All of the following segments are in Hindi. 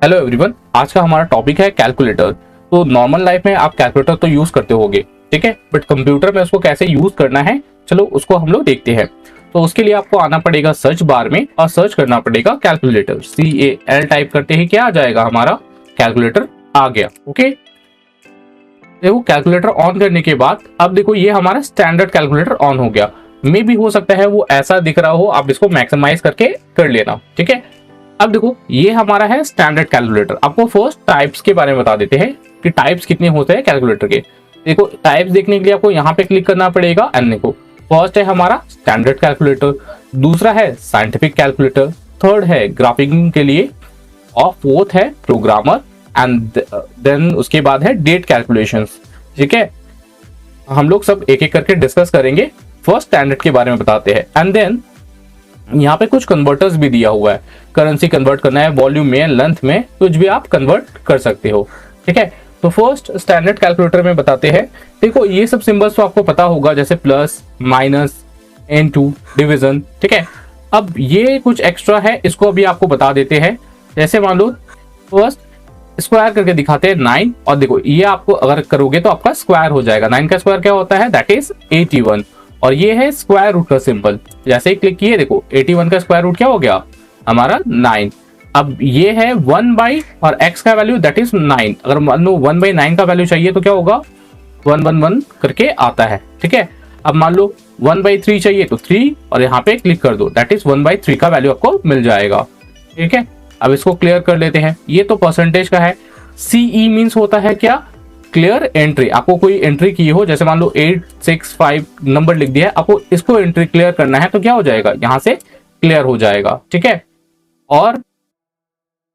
हेलो एवरीवन, आज का हमारा टॉपिक है कैलकुलेटर। तो नॉर्मल लाइफ में आप कैलकुलेटर तो यूज करते होगे, ठीक है, बट कंप्यूटर में उसको कैसे यूज करना है, चलो उसको हम लोग देखते हैं। तो उसके लिए आपको आना पड़ेगा सर्च बार में और सर्च करना पड़ेगा कैलकुलेटर। CAL टाइप करते ही क्या आ जाएगा, हमारा कैलकुलेटर आ गया। ओके, देखो कैलकुलेटर ऑन करने के बाद अब देखो ये हमारा स्टैंडर्ड कैलकुलेटर ऑन हो गया। मे भी हो सकता है वो ऐसा दिख रहा हो, आप इसको मैक्सिमाइज करके कर लेना, ठीक है। अब देखो ये हमारा है स्टैंडर्ड कैलकुलेटर। आपको फर्स्ट टाइप्स के बारे में बता देते हैं कि टाइप्स कितने होते हैं कैलकुलेटर के। देखो टाइप्स देखने के लिए आपको यहाँ पे क्लिक करना पड़ेगा। एंड देखो फर्स्ट है हमारा स्टैंडर्ड कैलकुलेटर, दूसरा है साइंटिफिक कैलकुलेटर, थर्ड है ग्राफिंग के लिए, और फोर्थ है प्रोग्रामर, एंड देन उसके बाद है डेट कैलकुलेशंस। ठीक है, हम लोग सब एक एक करके डिस्कस करेंगे। फर्स्ट स्टैंडर्ड के बारे में बताते हैं। एंड देन यहाँ पे कुछ कन्वर्टर्स भी दिया हुआ है, करेंसी कन्वर्ट करना है, वॉल्यूम में, लेंथ में, कुछ भी आप कन्वर्ट कर सकते हो। ठीक है, तो फर्स्ट स्टैंडर्ड कैलकुलेटर में बताते हैं। देखो ये सब सिंबल्स तो आपको पता होगा, जैसे प्लस, माइनस, N2, डिवीजन। ठीक है, अब ये कुछ एक्स्ट्रा है, इसको अभी आपको बता देते हैं। जैसे मान लो फर्स्ट स्क्वायर करके दिखाते हैं 9, और देखो ये आपको अगर करोगे तो आपका स्क्वायर हो जाएगा। 9 का स्क्वायर क्या होता है, दैट इज 81, और ये है स्क्वायर रूट का सिंबल। जैसे ही क्लिक किए देखो 81 का स्क्वायर रूट क्या हो गया, हमारा 9। अब ये है 1 और x का वैल्यू दैट इज 9। अगर मान लो 1/9 का वैल्यू चाहिए तो क्या होगा, 111 करके आता है। ठीक है, अब मान लो 1/3 चाहिए तो 3, और यहाँ पे क्लिक कर दो, दैट इज 1/3 का वैल्यू आपको मिल जाएगा। ठीक है, अब इसको क्लियर कर लेते हैं। ये तो परसेंटेज का है। CE मीन्स होता है क्या, क्लियर एंट्री। आपको कोई एंट्री की हो, जैसे मान लो 865 नंबर लिख दिया है, आपको इसको एंट्री क्लियर करना है तो क्या हो जाएगा, यहाँ से क्लियर हो जाएगा। ठीक है, और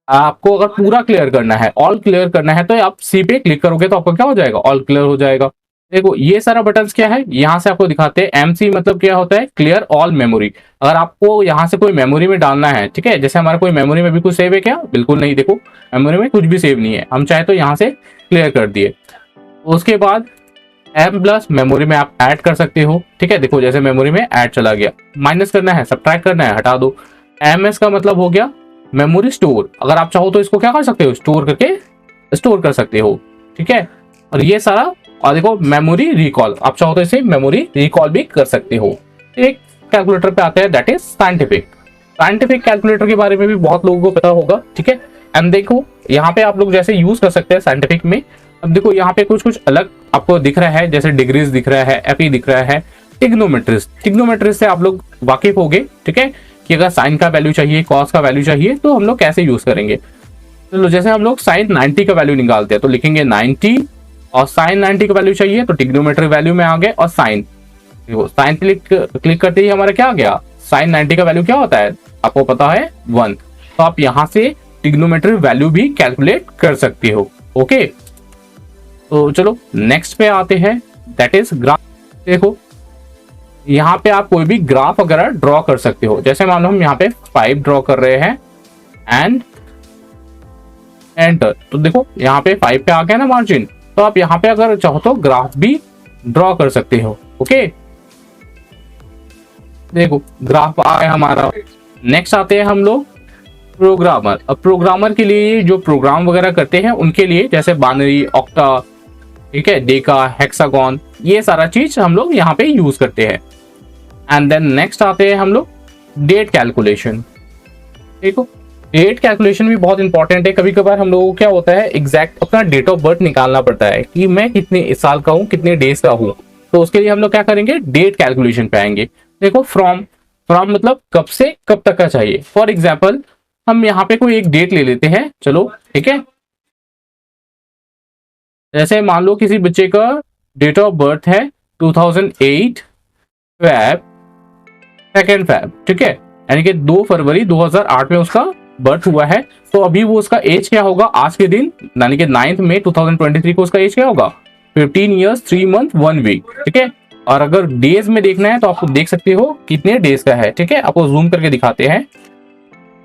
आपको अगर पूरा क्लियर करना है, ऑल क्लियर करना है, तो आप C पे क्लिक करोगे तो आपको क्या हो जाएगा, ऑल क्लियर हो जाएगा। देखो ये सारा बटन्स क्या है, यहाँ से आपको दिखाते हैं। MC मतलब क्या होता है, क्लियर ऑल मेमोरी। अगर आपको यहाँ से कोई मेमोरी में डालना है, ठीक है, जैसे हमारा कोई मेमोरी में भी कुछ सेव है क्या, बिल्कुल नहीं। देखो मेमोरी में कुछ भी सेव नहीं है, हम चाहे तो यहाँ से क्लियर कर दिए। उसके बाद M+ मेमोरी में आप ऐड कर सकते हो। ठीक है, देखो जैसे मेमोरी में ऐड चला गया। माइनस करना है, सब्ट्रैक्ट करना है, हटा दो। MS का मतलब हो गया मेमोरी स्टोर। अगर आप चाहो तो इसको क्या कर सकते हो, स्टोर करके स्टोर कर सकते हो। ठीक है, और ये सारा, और देखो मेमोरी रिकॉल, आप चाहो तो इसे मेमोरी रिकॉल भी कर सकते हो। एक कैलकुलेटर पे आते हैं, that is scientific. Scientific calculator के बारे में भी बहुत लोगों को पता होगा। ठीक है, एंड देखो यहाँ पे आप लोग जैसे यूज कर सकते हैं साइंटिफिक में। अब देखो यहाँ पे कुछ कुछ अलग आपको दिख रहा है, जैसे डिग्रीज दिख रहा है, FE दिख रहा है, टिग्नोमेट्रिस। टिग्नोमेट्रिस से आप लोग वाकिफ होंगे। ठीक है, कि अगर साइन का वैल्यू चाहिए, कॉस का वैल्यू चाहिए, तो हम लोग कैसे यूज करेंगे। चलो जैसे हम लोग साइन 90 का वैल्यू निकालते हैं तो लिखेंगे 90, और साइन 90 का वैल्यू चाहिए तो टिग्नोमेट्रिक वैल्यू में आ गए, और साइन, देखो साइन क्लिक करते ही हमारा क्या आ गया, साइन 90 का वैल्यू क्या होता है, आपको पता है 1। तो आप यहाँ से टिग्नोमेट्रिक वैल्यू भी कैलकुलेट कर सकते हो। ओके, तो चलो नेक्स्ट पे आते हैं, दैट इज ग्राफ। देखो यहाँ पे आप कोई भी ग्राफ वगैरह ड्रॉ कर सकते हो। जैसे मान लो हम यहाँ पे 5 ड्रॉ कर रहे हैं, एंड एंटर। तो देखो यहाँ पे 5 पे आ गया ना मार्जिन, तो आप यहाँ पे अगर चाहो तो ग्राफ भी ड्रॉ कर सकते हो। ओके, देखो ग्राफ आ गया हमारा। नेक्स्ट आते हैं हम लोग प्रोग्रामर। अब प्रोग्रामर के लिए जो प्रोग्राम वगैरह करते हैं उनके लिए, जैसे बाइनरी, ऑक्टा, ठीक है, डेका, हेक्सागोन, ये सारा चीज हम लोग यहाँ पे यूज करते हैं। एंड देन नेक्स्ट आते हैं हम लोग डेट कैलकुलेशन। देखो डेट कैलकुलेशन भी बहुत इंपॉर्टेंट है। कभी कभार हम लोगों को क्या होता है, एग्जैक्ट अपना डेट ऑफ बर्थ निकालना पड़ता है कि मैं कितने साल का हूँ, कितने डेज का हूँ। तो उसके लिए हम लोग क्या करेंगे, डेट कैलकुलेशन पे आएंगे। देखो फ्रॉम मतलब कब से कब तक का चाहिए। फॉर एग्जाम्पल हम यहाँ पे कोई एक डेट ले लेते हैं, चलो ठीक है। जैसे मान लो किसी बच्चे का डेट ऑफ बर्थ है 2008 Feb 2 Feb, ठीक है, यानी कि 2 फरवरी 2008 में उसका बर्थ हुआ है। तो अभी वो उसका एज क्या होगा आज के दिन, यानी कि 9 मई 2023 को उसका एज क्या होगा, 15 ईयर्स 3 मंथ 1 वीक। ठीक है, और अगर डेज में देखना है तो आप देख सकते हो कितने डेज का है। ठीक है, आपको जूम करके दिखाते हैं।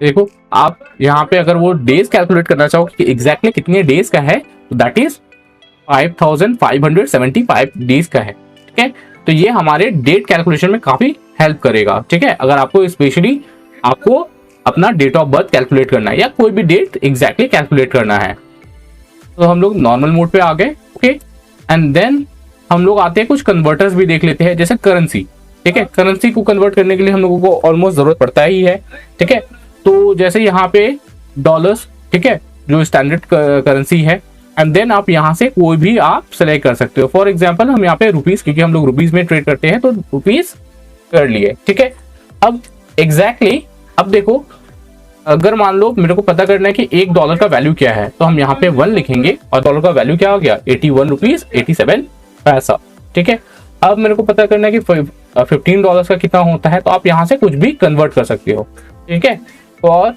देखो आप यहाँ पे अगर वो डेज कैलकुलेट करना चाहो कि एग्जैक्टली कितने डेज का है, तो दैट इज 5575 डेज का है। ठीक है, तो ये हमारे डेट कैलकुलेशन में काफी हेल्प करेगा। ठीक है, अगर आपको स्पेशली आपको अपना डेट ऑफ बर्थ कैलकुलेट करना है या कोई भी डेट एग्जैक्टली कैलकुलेट करना है। तो हम लोग नॉर्मल मोड पे आ गए, ओके। एंड देन हम लोग आते हैं कुछ कन्वर्टर्स भी देख लेते हैं, जैसे करेंसी, ठीक है। करेंसी को कन्वर्ट करने के लिए हम लोगों को ऑलमोस्ट जरूरत पड़ता ही है, ठीक है। तो जैसे यहाँ पे डॉलर्स, ठीक है, जो स्टैंडर्ड करेंसी है, एंड देन आप यहाँ से कोई भी आप सेलेक्ट कर सकते हो। फॉर एग्जांपल हम यहाँ पे रुपीस, क्योंकि हम लोग रुपीस में ट्रेड करते हैं, तो रुपीस कर लिए, ठीक है। अब एग्जैक्टली अब देखो, अगर मान लो मेरे को पता करना है कि $1 का वैल्यू क्या है, तो हम यहाँ पे 1 लिखेंगे और डॉलर का वैल्यू क्या हो गया, 81 रुपीज 87 पैसा, ठीक है। अब मेरे को पता करना है कि $15 का कितना होता है, तो आप यहाँ से कुछ भी कन्वर्ट कर सकते हो, ठीक है। फॉर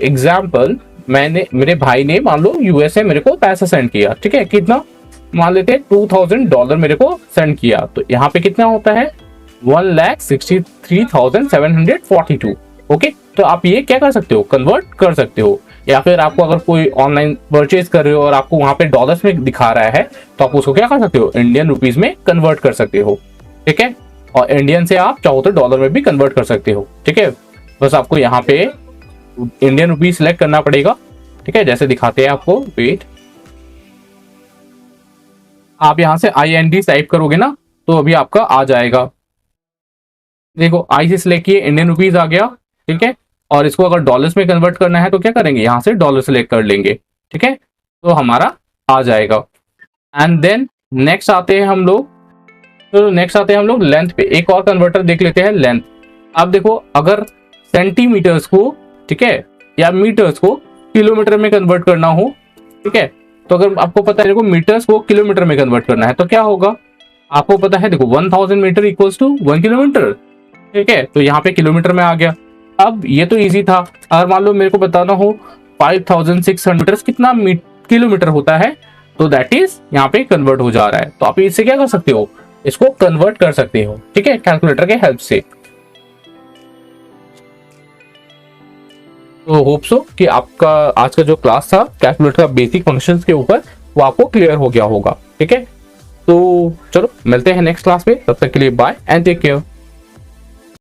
एग्जाम्पल मेरे भाई ने मान लो यूएसए मेरे को पैसा सेंड किया, ठीक है। कितना मान लेते हैं, $2000 मेरे को सेंड किया, तो यहाँ पे कितना होता है, 1,63,742, ओके। तो आप ये क्या कर सकते हो, कन्वर्ट कर सकते हो। या फिर आपको अगर कोई ऑनलाइन परचेज कर रहे हो और आपको वहां पे डॉलर्स में दिखा रहा है, तो आप उसको क्या कर सकते हो, इंडियन रुपीस में कन्वर्ट कर सकते हो, ठीक है। और इंडियन से आप चाहो तो डॉलर में भी कन्वर्ट कर सकते हो, ठीक है। बस आपको यहाँ पे इंडियन रुपीस सिलेक्ट करना पड़ेगा, ठीक है। जैसे दिखाते हैं आपको, वेट, आप यहाँ से IND टाइप करोगे ना, तो अभी आपका आ जाएगा। देखो आई से सिलेक्ट किए, इंडियन रुपीस आ गया, ठीक है। और इसको अगर डॉलर्स में कन्वर्ट करना है तो क्या करेंगे, यहाँ से डॉलर सिलेक्ट कर लेंगे, ठीक है। तो हमारा आ जाएगा। एंड देन नेक्स्ट आते हैं हम लोग, तो नेक्स्ट आते हैं हम लोग लेंथ पे। एक और कन्वर्टर देख लेते हैं, लेंथ। आप देखो, अगर सेंटीमीटर्स को, ठीक है, या मीटर्स को किलोमीटर में कन्वर्ट करना हो, ठीक है, तो अगर आपको पता है देखो मीटर्स को किलोमीटर में कन्वर्ट करना है, तो क्या होगा, आपको पता है देखो 1000 मीटर इक्वल्स टू 1 किलोमीटर, ठीक है। तो यहाँ पे किलोमीटर में आ गया। अब ये तो इजी था। अगर मान लो मेरे को बताना हो 5600 मीटर कितना किलोमीटर होता है, तो दैट इज यहाँ पे कन्वर्ट हो जा रहा है। तो आप इससे क्या कर सकते हो, इसको कन्वर्ट कर सकते हो, ठीक है, कैलकुलेटर के हेल्प से। तो होप सो कि आपका आज का जो क्लास था कैलकुलेटर का बेसिक फंक्शंस के ऊपर, वो आपको क्लियर हो गया होगा, ठीक है। तो चलो मिलते हैं नेक्स्ट क्लास में, तब तक के लिए बाय एंड टेक केयर।